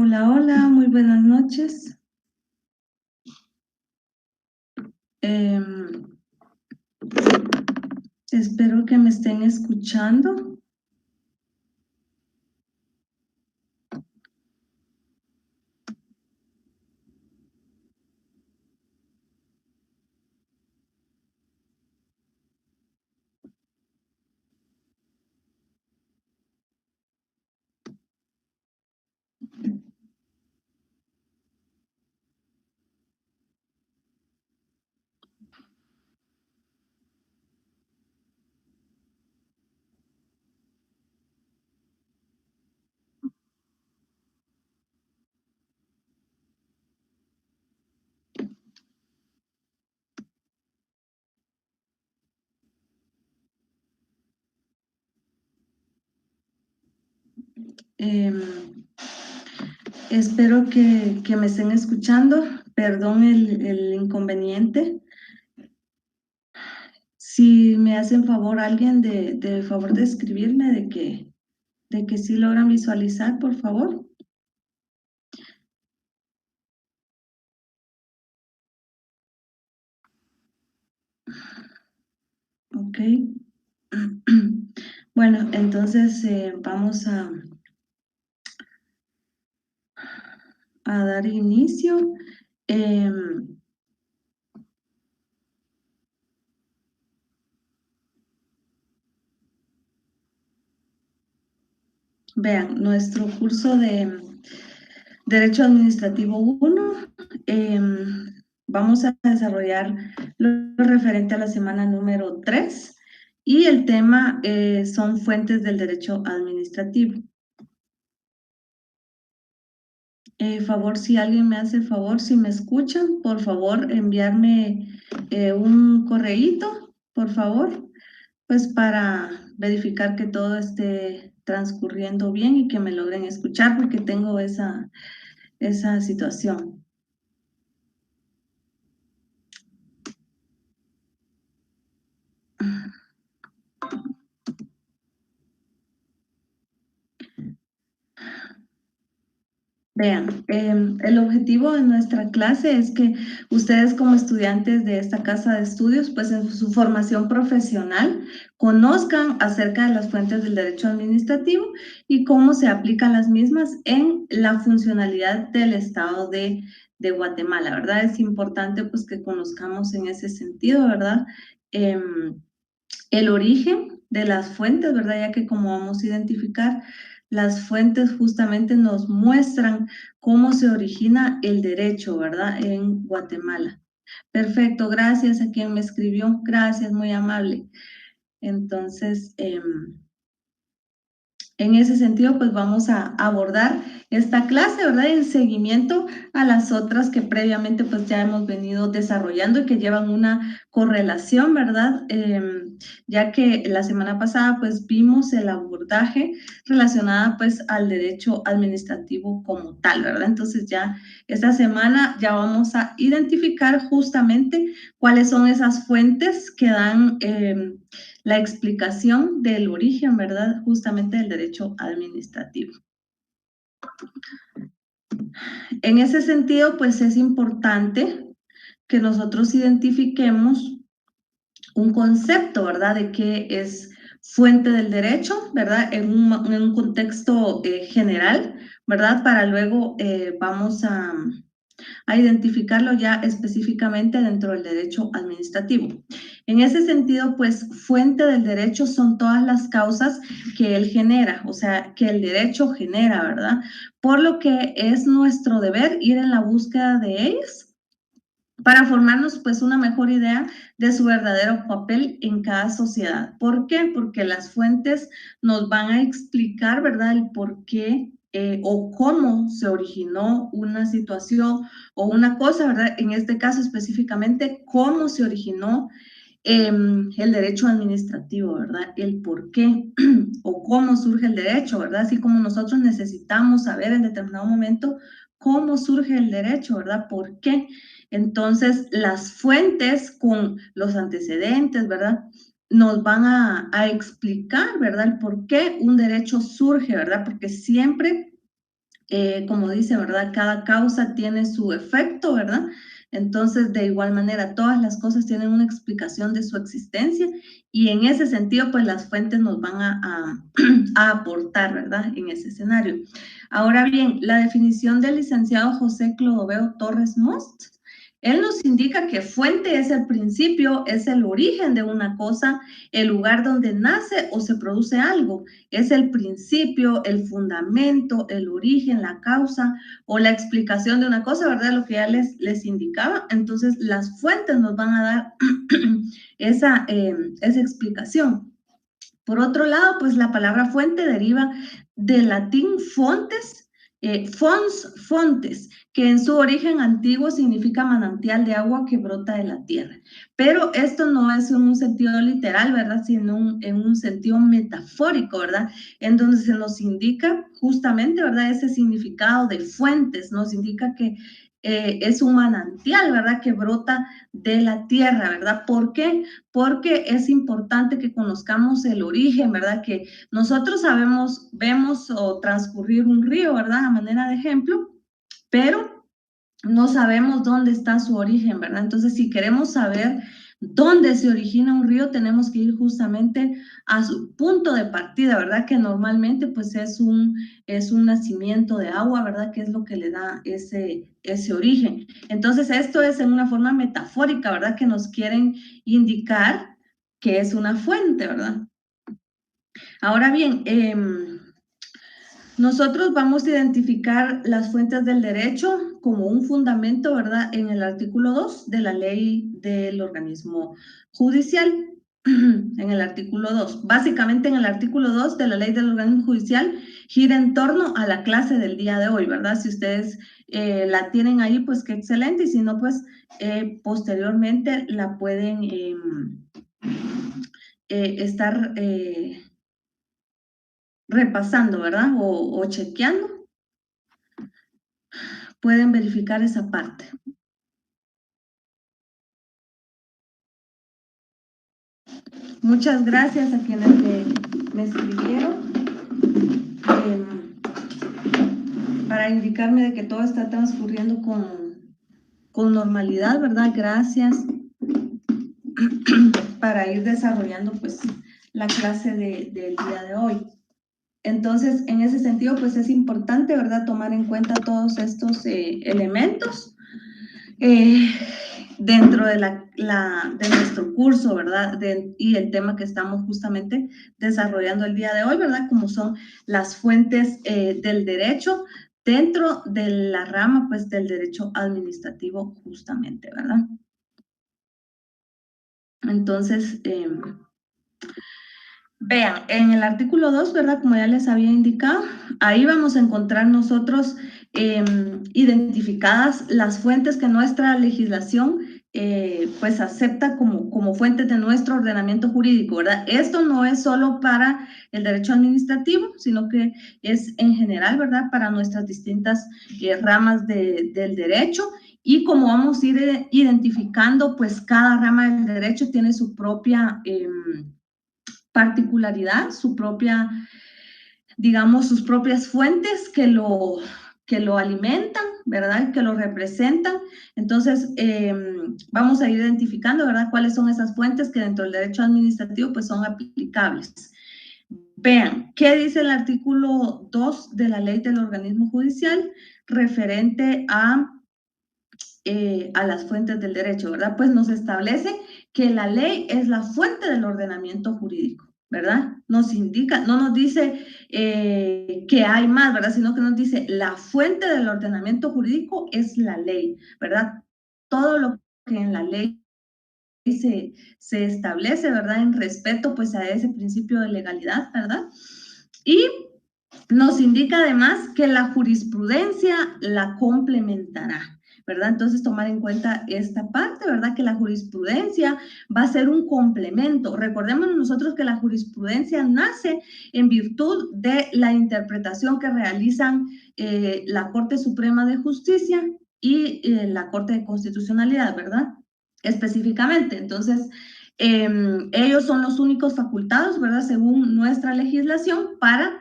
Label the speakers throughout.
Speaker 1: Hola, hola, muy buenas noches. Em, Espero que me estén escuchando. Em, Espero que me estén escuchando. Perdón el inconveniente. Si me hacen favor alguien de favor de escribirme de que sí logran visualizar, por favor. Ok. Bueno, entonces vamos a dar inicio. Em, Vean, nuestro curso de Derecho Administrativo 1, vamos a desarrollar lo referente a la semana número 3 y el tema son fuentes del derecho administrativo. Favor, si alguien me hace favor, si me escuchan, por favor, enviarme un correíto, por favor, pues para verificar que todo esté transcurriendo bien y que me logren escuchar porque tengo esa situación. Vean, el objetivo de nuestra clase es que ustedes como estudiantes de esta casa de estudios, pues en su formación profesional, conozcan acerca de las fuentes del derecho administrativo y cómo se aplican las mismas en la funcionalidad del Estado de Guatemala, ¿verdad? Es importante pues que conozcamos en ese sentido, ¿verdad? El origen de las fuentes, ¿verdad? Ya que como vamos a identificar, las fuentes justamente nos muestran cómo se origina el derecho, ¿verdad? En Guatemala. Perfecto, gracias a quien me escribió, gracias, muy amable. Entonces, en ese sentido, pues vamos a abordar esta clase, ¿verdad? En seguimiento a las otras que previamente pues ya hemos venido desarrollando y que llevan una correlación, ¿verdad? Ya que la semana pasada pues vimos el abordaje relacionado pues al derecho administrativo como tal, ¿verdad? Entonces ya esta semana ya vamos a identificar justamente cuáles son esas fuentes que dan la explicación del origen, ¿verdad? Justamente del derecho administrativo. En ese sentido, pues es importante que nosotros identifiquemos un concepto, ¿verdad? De qué es fuente del derecho, ¿verdad? En un contexto general, ¿verdad? Para luego vamos a identificarlo ya específicamente dentro del derecho administrativo. En ese sentido, pues fuente del derecho son todas las causas que él genera, o sea, que el derecho genera, ¿verdad? Por lo que es nuestro deber ir en la búsqueda de ellas para formarnos pues una mejor idea de su verdadero papel en cada sociedad. ¿Por qué? Porque las fuentes nos van a explicar, ¿verdad?, el por qué o cómo se originó una situación o una cosa, ¿verdad? En este caso específicamente, cómo se originó el derecho administrativo, ¿verdad? El por qué o cómo surge el derecho, ¿verdad? Así como nosotros necesitamos saber en determinado momento cómo surge el derecho, ¿verdad? ¿Por qué? Entonces, las fuentes con los antecedentes, ¿verdad? Nos van a explicar, ¿verdad? El por qué un derecho surge, ¿verdad? Porque siempre como dice, ¿verdad? Cada causa tiene su efecto, ¿verdad? Entonces, de igual manera, todas las cosas tienen una explicación de su existencia y en ese sentido, pues las fuentes nos van a aportar, ¿verdad? En ese escenario. Ahora bien, la definición del licenciado José Clodoveo Torres Most, él nos indica que fuente es el principio, es el origen de una cosa, el lugar donde nace o se produce algo. Es el principio, el fundamento, el origen, la causa o la explicación de una cosa, ¿verdad? Lo que ya les indicaba. Entonces, las fuentes nos van a dar esa explicación. Por otro lado, pues la palabra fuente deriva del latín fontes, fontes, que en su origen antiguo significa manantial de agua que brota de la tierra. Pero esto no es en un sentido literal, ¿verdad? Sino en un sentido metafórico, ¿verdad? En donde se nos indica justamente, ¿verdad? Ese significado de fuentes, nos indica que es un manantial, ¿verdad? Que brota de la tierra, ¿verdad? ¿Por qué? Porque es importante que conozcamos el origen, ¿verdad? Que nosotros sabemos, vemos o transcurrir un río, ¿verdad? A manera de ejemplo, pero no sabemos dónde está su origen, ¿verdad? Entonces, si queremos saber dónde se origina un río, tenemos que ir justamente a su punto de partida, ¿verdad? Que normalmente pues es un nacimiento de agua, ¿verdad? Que es lo que le da ese origen. Entonces, esto es en una forma metafórica, ¿verdad? Que nos quieren indicar que es una fuente, ¿verdad? Ahora bien, nosotros vamos a identificar las fuentes del derecho como un fundamento, ¿verdad? En el artículo 2 de la ley del organismo judicial. En el artículo 2. Básicamente en el artículo 2 de la ley del organismo judicial gira en torno a la clase del día de hoy, ¿verdad? Si ustedes la tienen ahí, pues qué excelente. Y si no, pues posteriormente la pueden estar repasando, ¿verdad? O chequeando. Pueden verificar esa parte. Muchas gracias a quienes me escribieron para indicarme de que todo está transcurriendo con normalidad, ¿verdad? Gracias para ir desarrollando pues la clase del día de hoy. Entonces, en ese sentido, pues es importante, ¿verdad? Tomar en cuenta todos estos elementos dentro de, de nuestro curso, ¿verdad? Y el tema que estamos justamente desarrollando el día de hoy, ¿verdad? Como son las fuentes del derecho dentro de la rama, pues, del derecho administrativo justamente, ¿verdad? Entonces, vean, en el artículo 2, ¿verdad? Como ya les había indicado, ahí vamos a encontrar nosotros identificadas las fuentes que nuestra legislación pues acepta como fuentes de nuestro ordenamiento jurídico, ¿verdad? Esto no es solo para el derecho administrativo, sino que es en general, ¿verdad? Para nuestras distintas ramas del derecho. Y como vamos a ir identificando, pues cada rama del derecho tiene su propia particularidad, su propia, digamos, sus propias fuentes que lo alimentan, ¿verdad? Que lo representan. Entonces, vamos a ir identificando, ¿verdad? Cuáles son esas fuentes que dentro del derecho administrativo pues son aplicables. Vean, ¿qué dice el artículo 2 de la ley del organismo judicial referente a las fuentes del derecho, ¿verdad? Pues nos establece que la ley es la fuente del ordenamiento jurídico, ¿verdad? Nos indica, no nos dice que hay más, ¿verdad? Sino que nos dice la fuente del ordenamiento jurídico es la ley, ¿verdad? Todo lo que en la ley se establece, ¿verdad? En respeto pues a ese principio de legalidad, ¿verdad? Y nos indica además que la jurisprudencia la complementará, ¿verdad? Entonces, tomar en cuenta esta parte, ¿verdad? Que la jurisprudencia va a ser un complemento. Recordemos nosotros que la jurisprudencia nace en virtud de la interpretación que realizan la Corte Suprema de Justicia y la Corte de Constitucionalidad, ¿verdad? Específicamente. Entonces, ellos son los únicos facultados, ¿verdad? Según nuestra legislación, para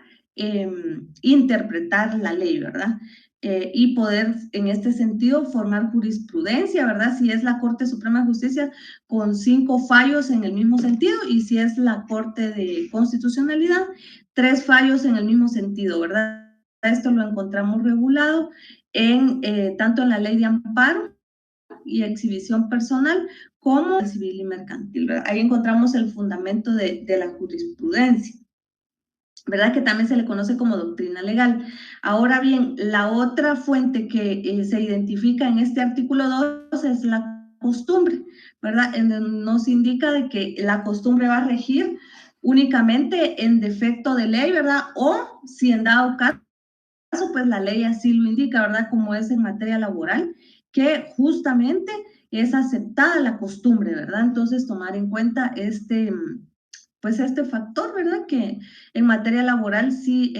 Speaker 1: interpretar la ley, ¿verdad? Y poder, en este sentido, formar jurisprudencia, ¿verdad? Si es la Corte Suprema de Justicia con 5 fallos en el mismo sentido, y si es la Corte de Constitucionalidad, 3 fallos en el mismo sentido, ¿verdad? Esto lo encontramos regulado en, tanto en la Ley de Amparo y Exhibición Personal como civil y mercantil, ¿verdad? Ahí encontramos el fundamento de la jurisprudencia, ¿verdad? Que también se le conoce como doctrina legal. Ahora bien, la otra fuente que se identifica en este artículo 2 es la costumbre, ¿verdad? Nos indica de que la costumbre va a regir únicamente en defecto de ley, ¿verdad? O si en dado caso, pues la ley así lo indica, ¿verdad? Como es en materia laboral, que justamente es aceptada la costumbre, ¿verdad? Entonces, tomar en cuenta pues este factor, ¿verdad? Que en materia laboral sí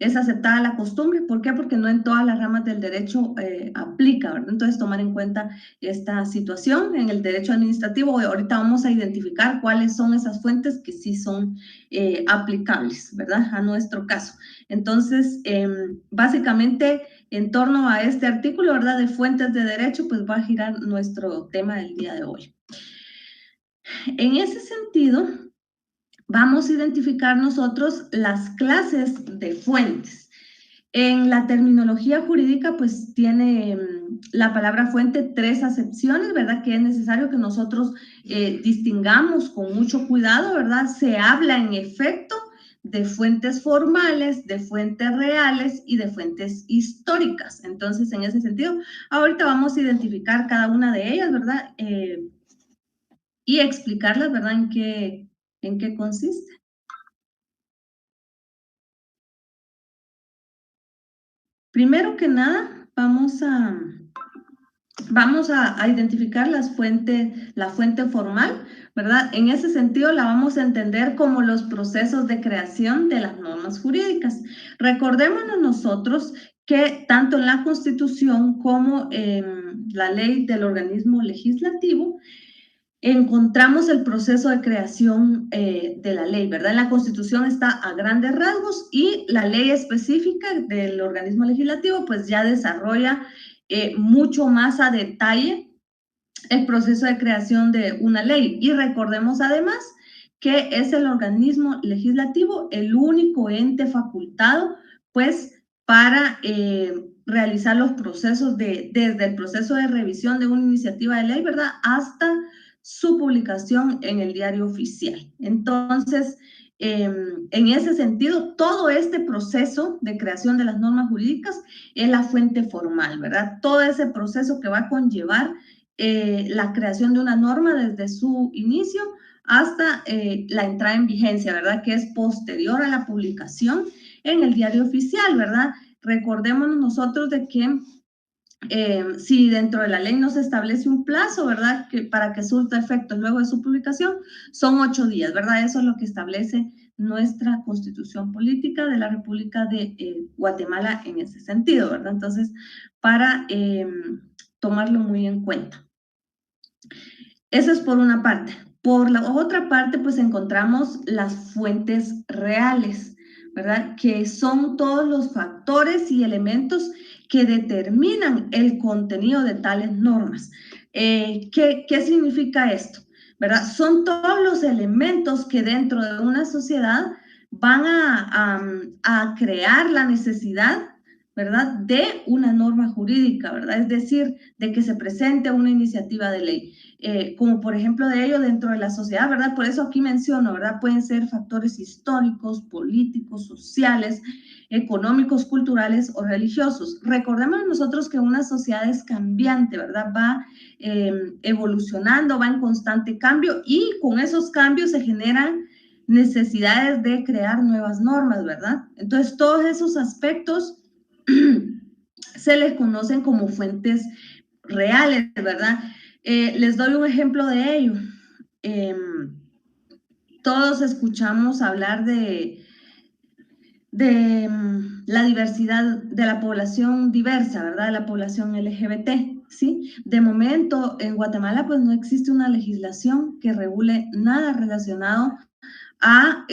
Speaker 1: es aceptada la costumbre. ¿Por qué? Porque no en todas las ramas del derecho aplica, ¿verdad? Entonces, tomar en cuenta esta situación en el derecho administrativo. Ahorita vamos a identificar cuáles son esas fuentes que sí son aplicables, ¿verdad? A nuestro caso. Entonces, básicamente, en torno a este artículo, ¿verdad? De fuentes de derecho, pues va a girar nuestro tema del día de hoy. En ese sentido, vamos a identificar nosotros las clases de fuentes. En la terminología jurídica, pues tiene la palabra fuente 3 acepciones, ¿verdad? Que es necesario que nosotros distingamos con mucho cuidado, ¿verdad? Se habla en efecto de fuentes formales, de fuentes reales y de fuentes históricas. Entonces, en ese sentido, ahorita vamos a identificar cada una de ellas, ¿verdad? Y explicarlas, ¿verdad? En qué consiste. Primero que nada, vamos a identificar la fuente formal, ¿verdad? En ese sentido la vamos a entender como los procesos de creación de las normas jurídicas. Recordémonos nosotros que tanto en la Constitución como en la ley del organismo legislativo, encontramos el proceso de creación de la ley, ¿verdad? En la Constitución está a grandes rasgos y la ley específica del organismo legislativo pues ya desarrolla mucho más a detalle el proceso de creación de una ley. Y recordemos además que es el organismo legislativo el único ente facultado pues para realizar los procesos desde el proceso de revisión de una iniciativa de ley, ¿verdad? Hasta su publicación en el diario oficial. Entonces, en ese sentido, todo este proceso de creación de las normas jurídicas es la fuente formal, ¿verdad? Todo ese proceso que va a conllevar la creación de una norma desde su inicio hasta la entrada en vigencia, ¿verdad? Que es posterior a la publicación en el diario oficial, ¿verdad? Recordémonos nosotros de que si dentro de la ley no se establece un plazo, ¿verdad? Que para que surta efectos luego de su publicación, son 8 días, ¿verdad? Eso es lo que establece nuestra Constitución Política de la República de Guatemala en ese sentido, ¿verdad? Entonces, para tomarlo muy en cuenta. Eso es por una parte. Por la otra parte, pues encontramos las fuentes reales, ¿verdad? Que son todos los factores y elementos que determinan el contenido de tales normas. ¿Qué significa esto? ¿Verdad? Son todos los elementos que dentro de una sociedad van a crear la necesidad, ¿verdad? De una norma jurídica, ¿verdad? Es decir, de que se presente una iniciativa de ley. Como por ejemplo de ello dentro de la sociedad, ¿verdad? Por eso aquí menciono, ¿verdad? Pueden ser factores históricos, políticos, sociales, económicos, culturales o religiosos. Recordemos nosotros que una sociedad es cambiante, ¿verdad? Va evolucionando, va en constante cambio y con esos cambios se generan necesidades de crear nuevas normas, ¿verdad? Entonces, todos esos aspectos se les conocen como fuentes reales, ¿verdad? Les doy un ejemplo de ello. Todos escuchamos hablar de la diversidad de la población diversa, ¿verdad? De la población LGBT, ¿sí? De momento, en Guatemala, pues no existe una legislación que regule nada relacionado a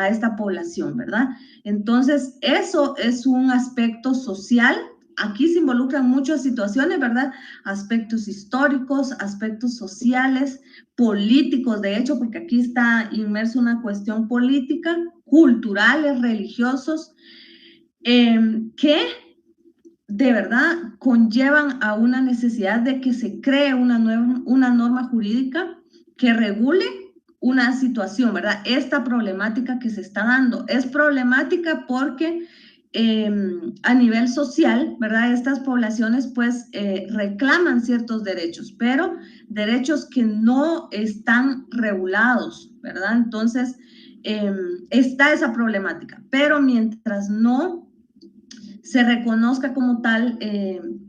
Speaker 1: esta población, ¿verdad? Entonces, eso es un aspecto social. Aquí se involucran muchas situaciones, ¿verdad? Aspectos históricos, aspectos sociales, políticos, de hecho, porque aquí está inmerso una cuestión política, culturales, religiosos, que de verdad conllevan a una necesidad de que se cree una norma jurídica que regule una situación, ¿verdad? Esta problemática que se está dando es problemática porque a nivel social, ¿verdad? Estas poblaciones pues reclaman ciertos derechos, pero derechos que no están regulados, ¿verdad? Entonces, está esa problemática, pero mientras no se reconozca como tal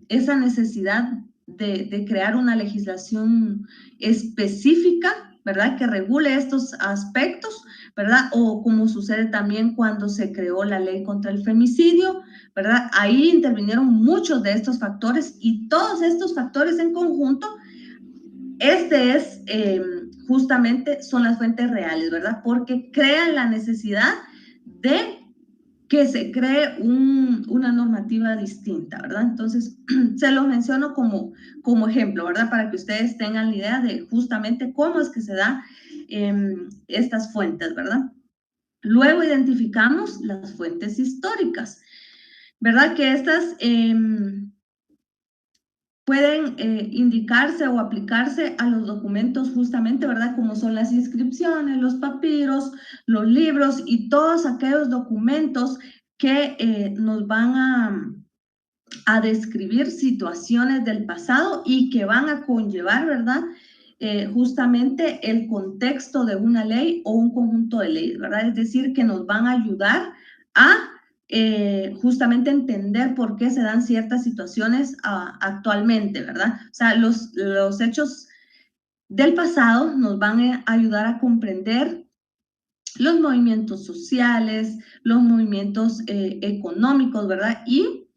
Speaker 1: esa necesidad de crear una legislación específica, ¿verdad? Que regule estos aspectos, ¿verdad? O como sucede también cuando se creó la ley contra el femicidio, ¿verdad? Ahí intervinieron muchos de estos factores y todos estos factores en conjunto, justamente son las fuentes reales, ¿verdad? Porque crean la necesidad de que se cree una normativa distinta, ¿verdad? Entonces, se lo menciono como ejemplo, ¿verdad? Para que ustedes tengan la idea de justamente cómo es que se dan estas fuentes, ¿verdad? Luego identificamos las fuentes históricas, ¿verdad? Que estas pueden indicarse o aplicarse a los documentos justamente, ¿verdad? Como son las inscripciones, los papiros, los libros y todos aquellos documentos que nos van a describir situaciones del pasado y que van a conllevar, ¿verdad? Justamente el contexto de una ley o un conjunto de leyes, ¿verdad? Es decir, que nos van a ayudar a justamente entender por qué se dan ciertas situaciones actualmente, ¿verdad? O sea, los hechos del pasado nos van a ayudar a comprender los movimientos sociales, los movimientos económicos, ¿verdad? Y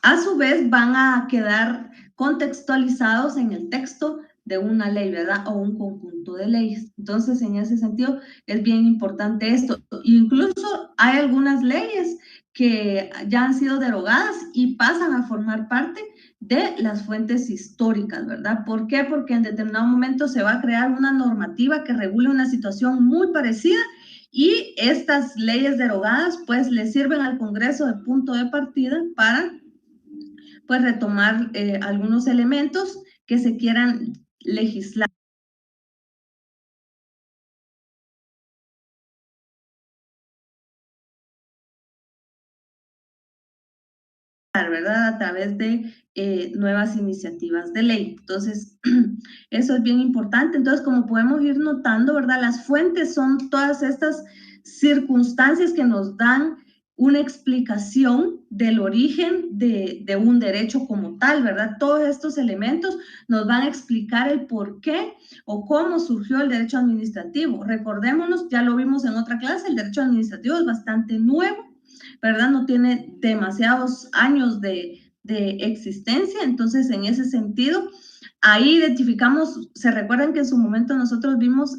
Speaker 1: a su vez van a quedar contextualizados en el texto de una ley, ¿verdad? O un conjunto de leyes. Entonces, en ese sentido, es bien importante esto. Incluso hay algunas leyes que ya han sido derogadas y pasan a formar parte de las fuentes históricas, ¿verdad? ¿Por qué? Porque en determinado momento se va a crear una normativa que regule una situación muy parecida y estas leyes derogadas pues le sirven al Congreso de punto de partida para pues retomar algunos elementos que se quieran legislar, ¿verdad? A través de nuevas iniciativas de ley. Entonces, eso es bien importante. Entonces, como podemos ir notando, ¿verdad? Las fuentes son todas estas circunstancias que nos dan una explicación del origen de un derecho como tal, ¿verdad? Todos estos elementos nos van a explicar el por qué o cómo surgió el derecho administrativo. Recordémonos, ya lo vimos en otra clase, el derecho administrativo es bastante nuevo, ¿verdad? No tiene demasiados años de existencia, entonces en ese sentido, ahí identificamos, se recuerdan que en su momento nosotros vimos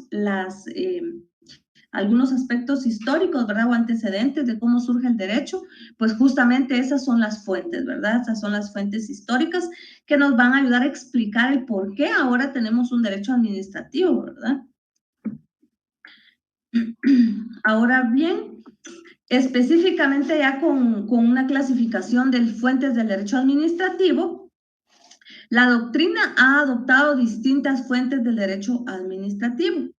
Speaker 1: algunos aspectos históricos, ¿verdad? O antecedentes de cómo surge el derecho, pues justamente esas son las fuentes, ¿verdad? Esas son las fuentes históricas que nos van a ayudar a explicar el por qué ahora tenemos un derecho administrativo, ¿verdad? Ahora bien, específicamente ya con una clasificación de fuentes del derecho administrativo, la doctrina ha adoptado distintas fuentes del derecho administrativo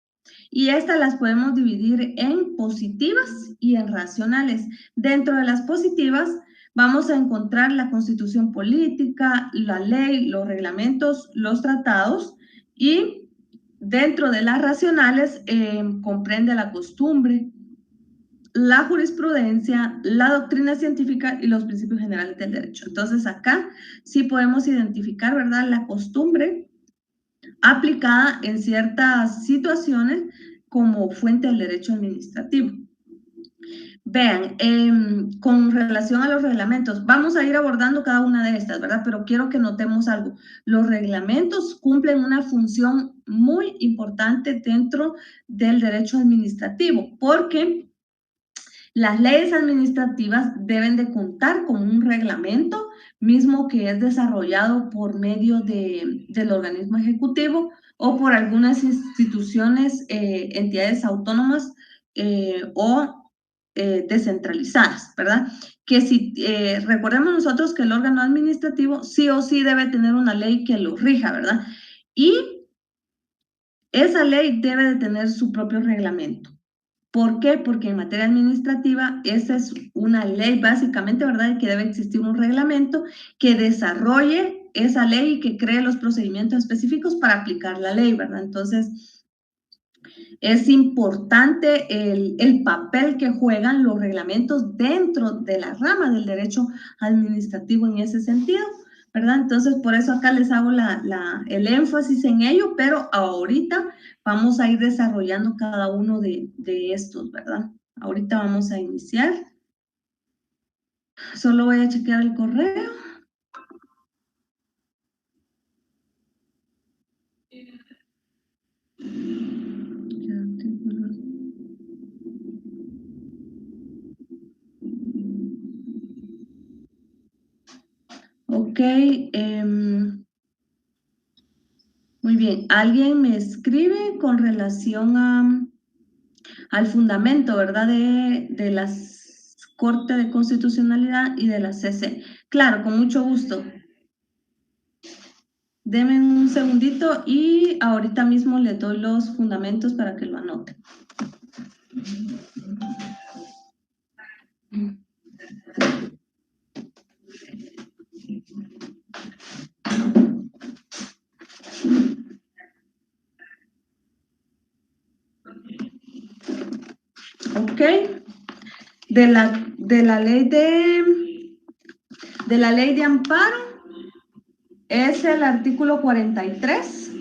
Speaker 1: y estas las podemos dividir en positivas y en racionales. Dentro de las positivas vamos a encontrar la constitución política, la ley, los reglamentos, los tratados y dentro de las racionales comprende la costumbre, la jurisprudencia, la doctrina científica y los principios generales del derecho. Entonces acá sí podemos identificar, ¿verdad?, la costumbre aplicada en ciertas situaciones como fuente del derecho administrativo. Vean, con relación a los reglamentos, vamos a ir abordando cada una de estas, ¿verdad? Pero quiero que notemos algo. Los reglamentos cumplen una función muy importante dentro del derecho administrativo, porque las leyes administrativas deben de contar con un reglamento mismo que es desarrollado por medio del organismo ejecutivo o por algunas instituciones, entidades autónomas o descentralizadas, ¿verdad? Que si recordemos nosotros que el órgano administrativo sí o sí debe tener una ley que lo rija, ¿verdad? Y esa ley debe de tener su propio reglamento. ¿Por qué? Porque en materia administrativa esa es una ley básicamente, ¿verdad? Que debe existir un reglamento que desarrolle esa ley y que cree los procedimientos específicos para aplicar la ley, ¿verdad? Entonces, es importante el papel que juegan los reglamentos dentro de la rama del derecho administrativo en ese sentido, ¿verdad? Entonces, por eso acá les hago el énfasis en ello, pero ahorita vamos a ir desarrollando cada uno de estos, ¿verdad? Ahorita vamos a iniciar. Solo voy a chequear el correo. Ok, muy bien. Alguien me escribe con relación al fundamento, ¿verdad? De las Corte de Constitucionalidad y de la CC. Claro, con mucho gusto. Denme un segundito y ahorita mismo les doy los fundamentos para que lo anoten. Ok. De la ley de amparo es el artículo 43.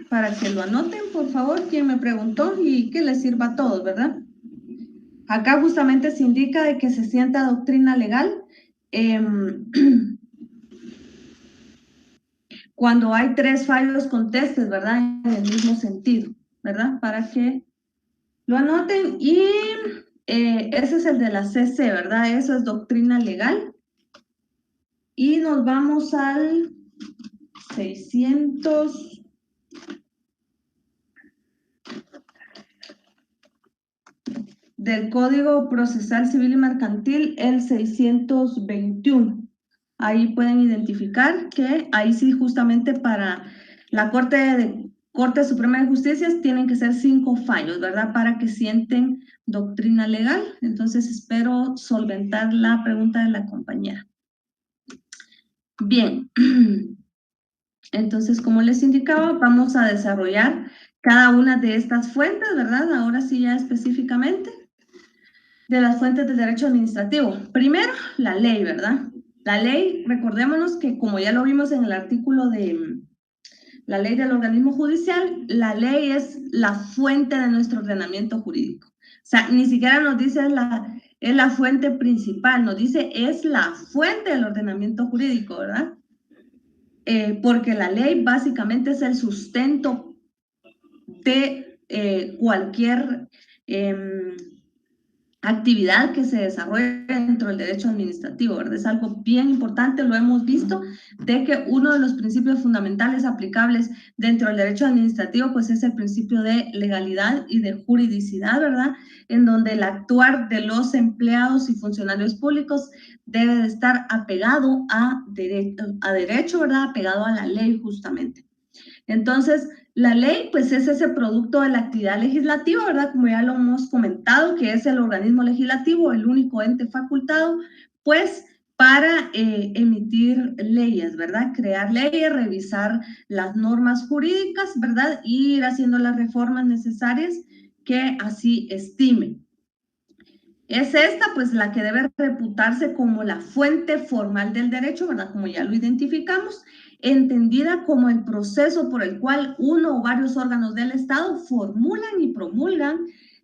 Speaker 1: Para que lo anoten, por favor, quien me preguntó y que les sirva a todos, ¿verdad? Acá justamente se indica de que se sienta doctrina legal cuando hay 3 fallos contestes, ¿verdad? En el mismo sentido, ¿verdad? Para que lo anoten. Y ese es el de la CC, ¿verdad? Eso es doctrina legal. Y nos vamos al 600... del Código Procesal Civil y Mercantil, el 621. Ahí pueden identificar que ahí sí justamente para la Corte Suprema de Justicia tienen que ser 5 fallos, ¿verdad? Para que sienten doctrina legal. Entonces espero solventar la pregunta de la compañera. Bien. Entonces, como les indicaba, vamos a desarrollar cada una de estas fuentes, ¿verdad? Ahora sí ya específicamente de las fuentes del derecho administrativo. Primero, la ley, ¿verdad? La ley, recordémonos que como ya lo vimos en el artículo de la ley del organismo judicial, la ley es la fuente de nuestro ordenamiento jurídico. O sea, ni siquiera nos dice es la fuente principal, nos dice es la fuente del ordenamiento jurídico, ¿verdad? Porque la ley básicamente es el sustento de cualquier actividad que se desarrolla dentro del derecho administrativo, ¿verdad? Es algo bien importante, lo hemos visto, de que uno de los principios fundamentales aplicables dentro del derecho administrativo, pues es el principio de legalidad y de juridicidad, ¿verdad? En donde el actuar de los empleados y funcionarios públicos debe de estar apegado a derecho, ¿verdad? Apegado a la ley justamente. Entonces, la ley, pues es ese producto de la actividad legislativa, ¿verdad? Como ya lo hemos comentado, que es el organismo legislativo, el único ente facultado, pues para emitir leyes, ¿verdad? Crear leyes, revisar las normas jurídicas, ¿verdad? Y ir haciendo las reformas necesarias que así estimen. Es esta, pues, la que debe reputarse como la fuente formal del derecho, ¿verdad? Como ya lo identificamos, entendida como el proceso por el cual uno o varios órganos del Estado formulan y promulgan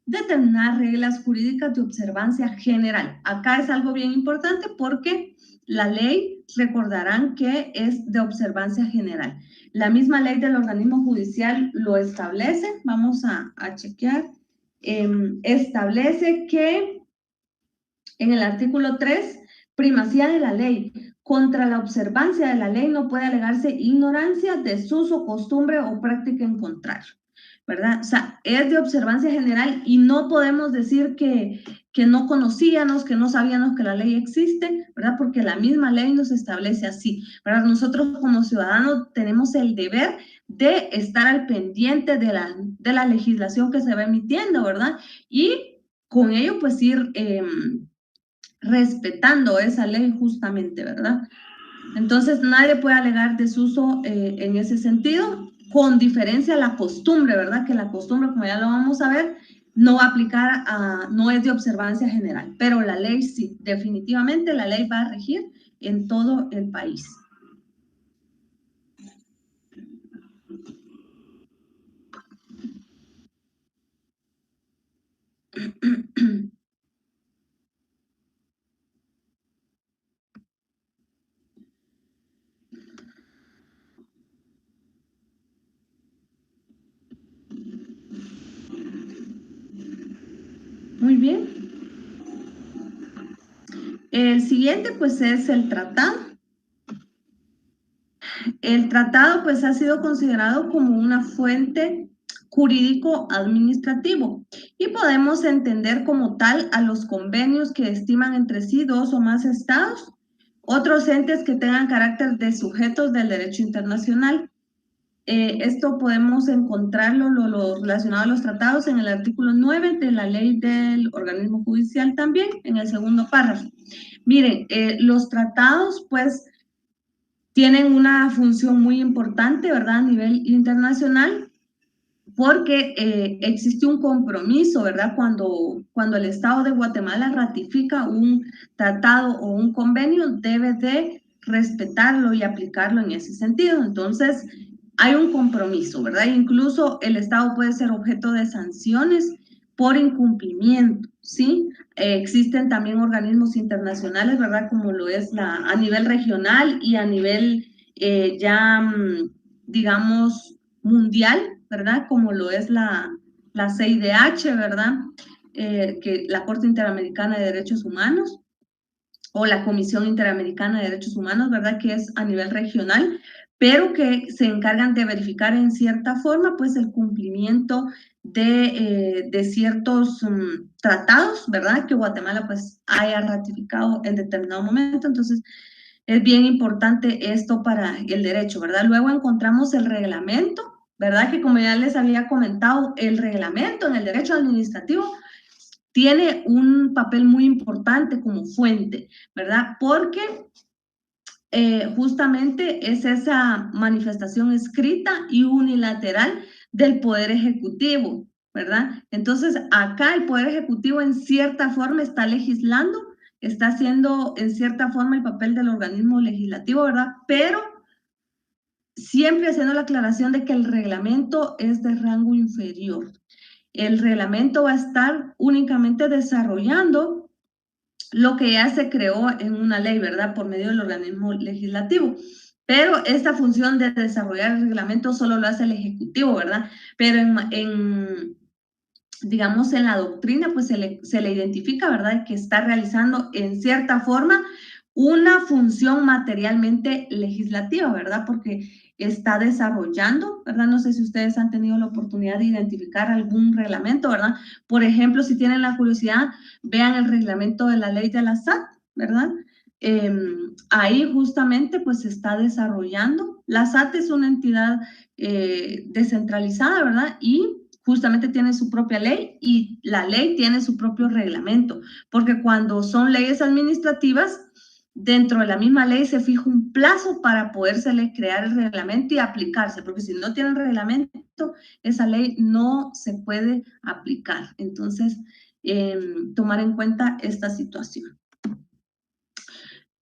Speaker 1: determinar reglas jurídicas de observancia general. Acá es algo bien importante porque la ley, recordarán que es de observancia general. La misma ley del organismo judicial lo establece. Vamos a chequear. Establece que en el artículo 3, primacía de la ley. Contra la observancia de la ley no puede alegarse ignorancia, desuso, costumbre o práctica en contrario, ¿verdad? O sea, es de observancia general y no podemos decir que no conocíamos, que no sabíamos que la ley existe, ¿verdad? Porque la misma ley nos establece así, ¿verdad? Nosotros como ciudadanos tenemos el deber de estar al pendiente de la legislación que se va emitiendo, ¿verdad? Y con ello, pues ir respetando esa ley justamente, ¿verdad? Entonces, nadie puede alegar desuso en ese sentido, con diferencia a la costumbre, ¿verdad? Que la costumbre, como ya lo vamos a ver, no va a aplicar no es de observancia general, pero la ley sí, definitivamente la ley va a regir en todo el país. Muy bien. El siguiente, pues, es el tratado. El tratado, pues, ha sido considerado como una fuente jurídico-administrativo y podemos entender como tal a los convenios que estiman entre sí dos o más estados, otros entes que tengan carácter de sujetos del derecho internacional. Esto podemos encontrarlo, lo relacionado a los tratados, en el artículo 9 de la ley del organismo judicial también, en el segundo párrafo. Miren, los tratados, pues, tienen una función muy importante, ¿verdad? A nivel internacional, porque existe un compromiso, ¿verdad? Cuando el Estado de Guatemala ratifica un tratado o un convenio, debe de respetarlo y aplicarlo en ese sentido. Entonces, hay un compromiso, ¿verdad? Incluso el Estado puede ser objeto de sanciones por incumplimiento, ¿sí? Existen también organismos internacionales, ¿verdad? Como lo es a nivel regional y a nivel digamos, mundial, ¿verdad? Como lo es la CIDH, ¿verdad? Que la Corte Interamericana de Derechos Humanos o la Comisión Interamericana de Derechos Humanos, ¿verdad? Que es a nivel regional, pero que se encargan de verificar en cierta forma, pues, el cumplimiento de ciertos tratados, ¿verdad? Que Guatemala, pues, haya ratificado en determinado momento. Entonces, es bien importante esto para el derecho, ¿verdad? Luego encontramos el reglamento, ¿verdad? Que como ya les había comentado, el reglamento en el derecho administrativo tiene un papel muy importante como fuente, ¿verdad? Porque justamente es esa manifestación escrita y unilateral del Poder Ejecutivo, ¿verdad? Entonces, acá el Poder Ejecutivo en cierta forma está legislando, está haciendo en cierta forma el papel del organismo legislativo, ¿verdad? Pero siempre haciendo la aclaración de que el reglamento es de rango inferior. El reglamento va a estar únicamente desarrollando lo que ya se creó en una ley, ¿verdad? Por medio del organismo legislativo. Pero esta función de desarrollar el reglamento solo lo hace el Ejecutivo, ¿verdad? Pero digamos, en la doctrina, pues se le identifica, ¿verdad? Que está realizando en cierta forma una función materialmente legislativa, ¿verdad? Porque está desarrollando, ¿verdad? No sé si ustedes han tenido la oportunidad de identificar algún reglamento, ¿verdad? Por ejemplo, si tienen la curiosidad, vean el reglamento de la ley de la SAT, ¿verdad? Ahí justamente pues se está desarrollando. La SAT es una entidad descentralizada, ¿verdad? Y justamente tiene su propia ley y la ley tiene su propio reglamento, porque cuando son leyes administrativas, dentro de la misma ley se fija un plazo para poderse crear el reglamento y aplicarse, porque si no tienen reglamento, esa ley no se puede aplicar. Entonces, tomar en cuenta esta situación.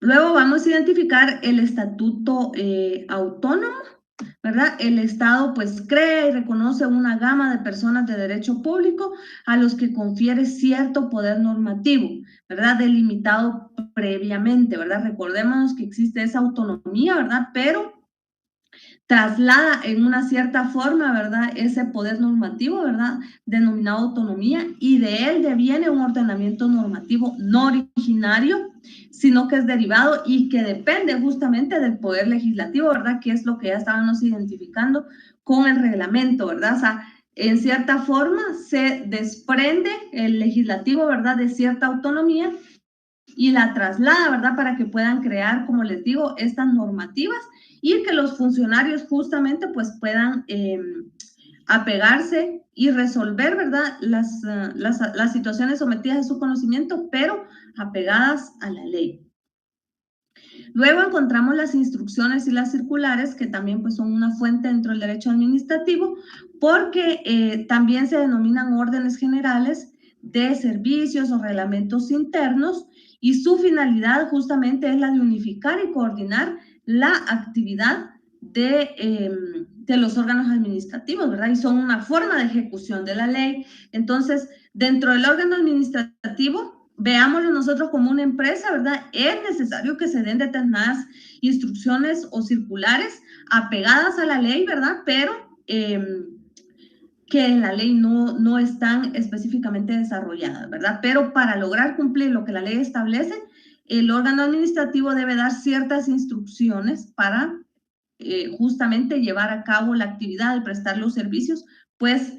Speaker 1: Luego vamos a identificar el estatuto autónomo, ¿verdad? El Estado pues crea y reconoce una gama de personas de derecho público a los que confiere cierto poder normativo, ¿verdad? Delimitado previamente, ¿verdad? Recordémonos que existe esa autonomía, ¿verdad? Pero traslada en una cierta forma, ¿verdad? Ese poder normativo, ¿verdad? Denominado autonomía, y de él deviene un ordenamiento normativo no originario, sino que es derivado y que depende justamente del poder legislativo, ¿verdad? Que es lo que ya estábamos identificando con el reglamento, ¿verdad? O sea, en cierta forma se desprende el legislativo, ¿verdad? De cierta autonomía y la traslada, ¿verdad? Para que puedan crear, como les digo, estas normativas y que los funcionarios justamente pues puedan apegarse y resolver, ¿verdad? Las situaciones sometidas a su conocimiento, pero apegadas a la ley. Luego encontramos las instrucciones y las circulares, que también pues son una fuente dentro del derecho administrativo, porque también se denominan órdenes generales de servicios o reglamentos internos, y su finalidad justamente es la de unificar y coordinar la actividad de los órganos administrativos, ¿verdad? Y son una forma de ejecución de la ley. Entonces, dentro del órgano administrativo, veámoslo nosotros como una empresa, ¿verdad? Es necesario que se den determinadas instrucciones o circulares apegadas a la ley, ¿verdad? Pero que en la ley no están específicamente desarrolladas, ¿verdad? Pero para lograr cumplir lo que la ley establece, el órgano administrativo debe dar ciertas instrucciones para justamente llevar a cabo la actividad de prestar los servicios, pues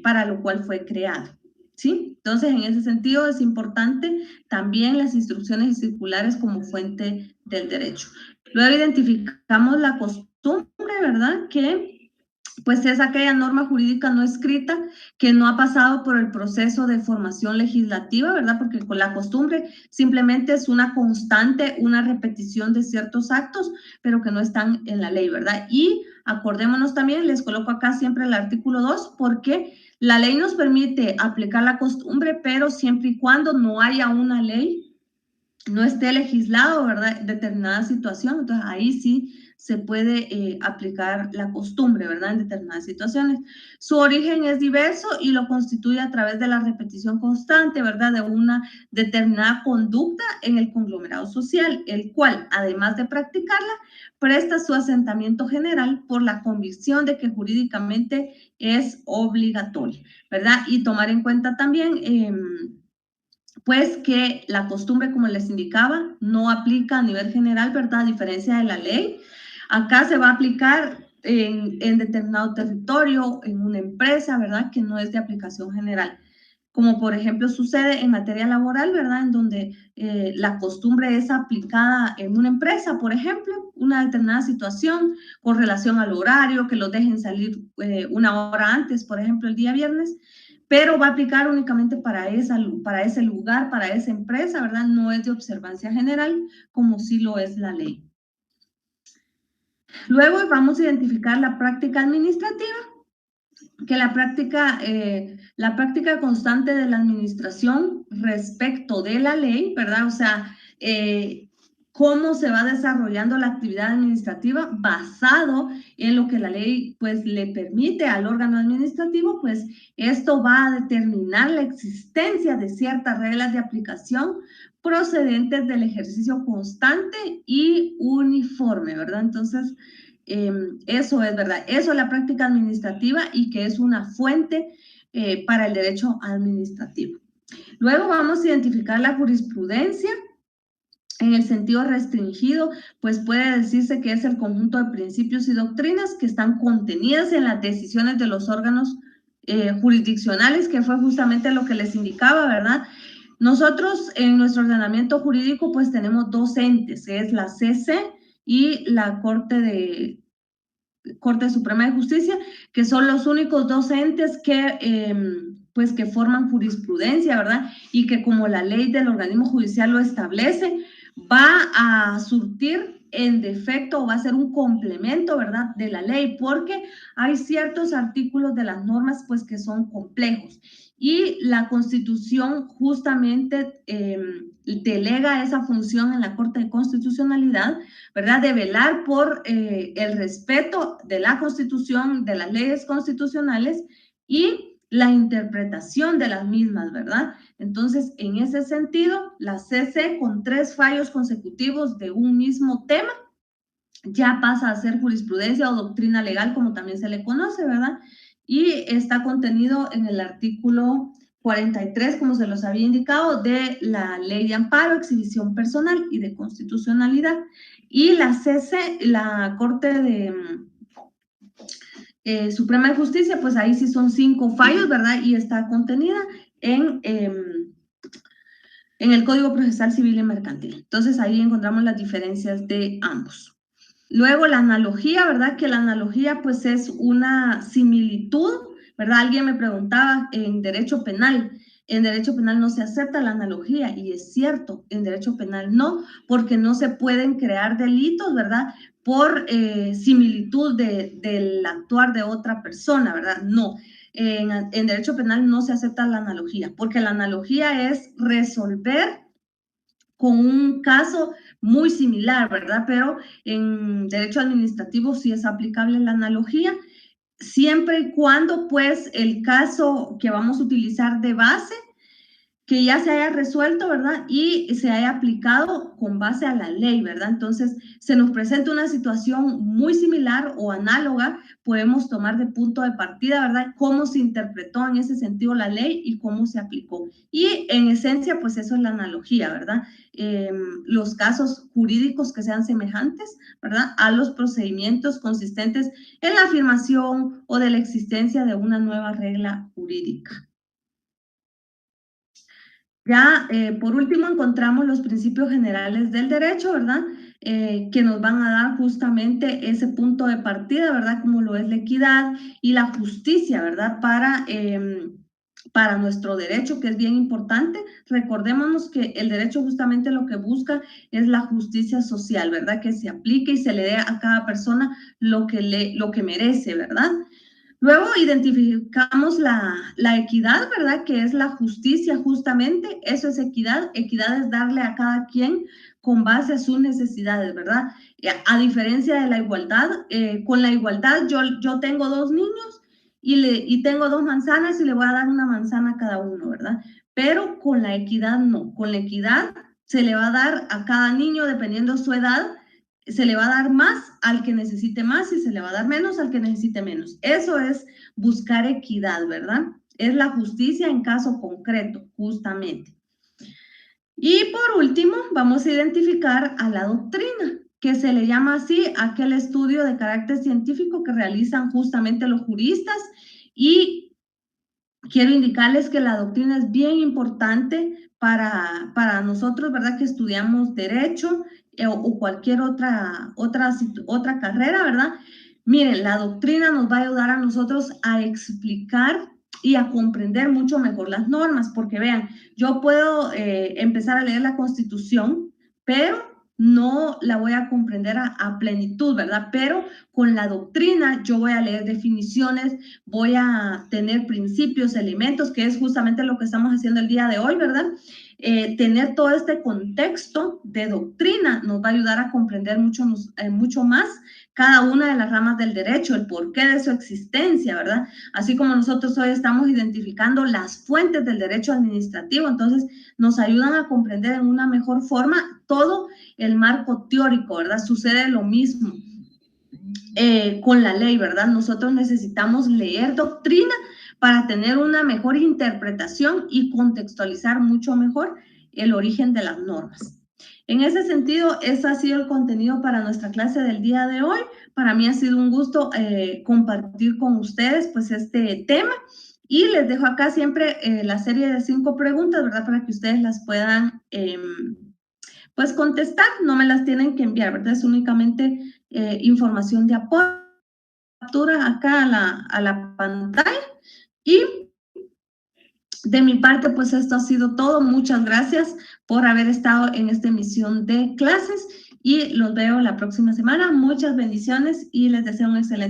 Speaker 1: para lo cual fue creado. ¿Sí? Entonces, en ese sentido es importante también las instrucciones y circulares como fuente del derecho. Luego identificamos la costumbre, ¿verdad? Que pues es aquella norma jurídica no escrita que no ha pasado por el proceso de formación legislativa, ¿verdad? Porque con la costumbre simplemente es una constante, una repetición de ciertos actos, pero que no están en la ley, ¿verdad? Y acordémonos también, les coloco acá siempre el artículo 2, porque la ley nos permite aplicar la costumbre, pero siempre y cuando no haya una ley, no esté legislado, ¿verdad? Determinada situación, entonces ahí sí se puede aplicar la costumbre, ¿verdad? En determinadas situaciones. Su origen es diverso y lo constituye a través de la repetición constante, ¿verdad? De una determinada conducta en el conglomerado social, el cual, además de practicarla, presta su asentamiento general por la convicción de que jurídicamente es obligatorio, ¿verdad? Y tomar en cuenta también pues que la costumbre, como les indicaba, no aplica a nivel general, ¿verdad? A diferencia de la ley. Acá se va a aplicar en determinado territorio, en una empresa, ¿verdad? Que no es de aplicación general. Como por ejemplo sucede en materia laboral, ¿verdad? En donde la costumbre es aplicada en una empresa, por ejemplo, una determinada situación con relación al horario, que los dejen salir una hora antes, por ejemplo, el día viernes, pero va a aplicar únicamente para ese lugar, para esa empresa, ¿verdad? No es de observancia general, como sí lo es la ley. Luego vamos a identificar la práctica administrativa, que la práctica constante de la administración respecto de la ley, ¿verdad? O sea, cómo se va desarrollando la actividad administrativa basado en lo que la ley pues le permite al órgano administrativo, pues esto va a determinar la existencia de ciertas reglas de aplicación procedentes del ejercicio constante y uniforme, ¿verdad? Entonces, eso es verdad, eso es la práctica administrativa y que es una fuente para el derecho administrativo. Luego vamos a identificar la jurisprudencia. En el sentido restringido, pues puede decirse que es el conjunto de principios y doctrinas que están contenidas en las decisiones de los órganos jurisdiccionales, que fue justamente lo que les indicaba, ¿verdad? Nosotros en nuestro ordenamiento jurídico pues tenemos dos entes, es la CC y la Corte Suprema de Justicia, que son los únicos dos entes pues que forman jurisprudencia, ¿verdad? Y que como la ley del organismo judicial lo establece, va a surtir en defecto o va a ser un complemento, ¿verdad?, de la ley, porque hay ciertos artículos de las normas, pues, que son complejos. Y la Constitución justamente delega esa función en la Corte de Constitucionalidad, ¿verdad?, de velar por el respeto de la Constitución, de las leyes constitucionales y la interpretación de las mismas, ¿verdad? Entonces, en ese sentido, la CC, con 3 fallos consecutivos de un mismo tema, ya pasa a ser jurisprudencia o doctrina legal, como también se le conoce, ¿verdad? Y está contenido en el artículo 43, como se los había indicado, de la Ley de Amparo, Exhibición Personal y de Constitucionalidad. Y la CC, la Corte de Suprema de Justicia, pues ahí sí son 5 fallos, ¿verdad? Y está contenida en el Código Procesal Civil y Mercantil. Entonces ahí encontramos las diferencias de ambos. Luego la analogía, ¿verdad? Que la analogía pues es una similitud, ¿verdad? Alguien me preguntaba en derecho penal no se acepta la analogía, y es cierto, en derecho penal no, porque no se pueden crear delitos, ¿verdad?, por similitud del actuar de otra persona, ¿verdad? No, en derecho penal no se acepta la analogía, porque la analogía es resolver con un caso muy similar, ¿verdad? Pero en derecho administrativo sí es aplicable la analogía, siempre y cuando, pues, el caso que vamos a utilizar de base, que ya se haya resuelto, ¿verdad? Y se haya aplicado con base a la ley, ¿verdad? Entonces, se nos presenta una situación muy similar o análoga, podemos tomar de punto de partida, ¿verdad?, cómo se interpretó en ese sentido la ley y cómo se aplicó. Y en esencia, pues eso es la analogía, ¿verdad? Los casos jurídicos que sean semejantes, ¿verdad?, a los procedimientos consistentes en la afirmación o de la existencia de una nueva regla jurídica. Ya, por último, encontramos los principios generales del derecho, ¿verdad?, que nos van a dar justamente ese punto de partida, ¿verdad?, como lo es la equidad y la justicia, ¿verdad?, para nuestro derecho, que es bien importante. Recordémonos que el derecho justamente lo que busca es la justicia social, ¿verdad?, que se aplique y se le dé a cada persona lo que merece, ¿verdad? Luego identificamos la equidad, ¿verdad?, que es la justicia justamente, eso es equidad. Equidad es darle a cada quien con base a sus necesidades, ¿verdad? A diferencia de la igualdad, con la igualdad yo tengo 2 niños y tengo 2 manzanas y le voy a dar una manzana a cada uno, ¿verdad? Pero con la equidad no, con la equidad se le va a dar a cada niño, dependiendo su edad, se le va a dar más al que necesite más y se le va a dar menos al que necesite menos. Eso es buscar equidad, ¿verdad? Es la justicia en caso concreto, justamente. Y por último, vamos a identificar a la doctrina, que se le llama así aquel estudio de carácter científico que realizan justamente los juristas. Y quiero indicarles que la doctrina es bien importante para nosotros, ¿verdad?, que estudiamos derecho o cualquier otra carrera, ¿verdad? Miren, la doctrina nos va a ayudar a nosotros a explicar y a comprender mucho mejor las normas, porque vean, yo puedo empezar a leer la Constitución, pero no la voy a comprender a plenitud, ¿verdad? Pero con la doctrina yo voy a leer definiciones, voy a tener principios, elementos, que es justamente lo que estamos haciendo el día de hoy, ¿verdad? Tener todo este contexto de doctrina nos va a ayudar a comprender mucho más cada una de las ramas del derecho, el porqué de su existencia, ¿verdad? Así como nosotros hoy estamos identificando las fuentes del derecho administrativo, entonces nos ayudan a comprender en una mejor forma todo el marco teórico, ¿verdad? Sucede lo mismo con la ley, ¿verdad? Nosotros necesitamos leer doctrina para tener una mejor interpretación y contextualizar mucho mejor el origen de las normas. En ese sentido, ese ha sido el contenido para nuestra clase del día de hoy. Para mí ha sido un gusto compartir con ustedes pues este tema, y les dejo acá siempre la serie de 5 preguntas, ¿verdad?, para que ustedes las puedan pues contestar. No me las tienen que enviar, ¿verdad? Es únicamente información de apoyo. Captura acá a la pantalla. Y de mi parte, pues esto ha sido todo. Muchas gracias por haber estado en esta emisión de clases y los veo la próxima semana. Muchas bendiciones y les deseo un excelente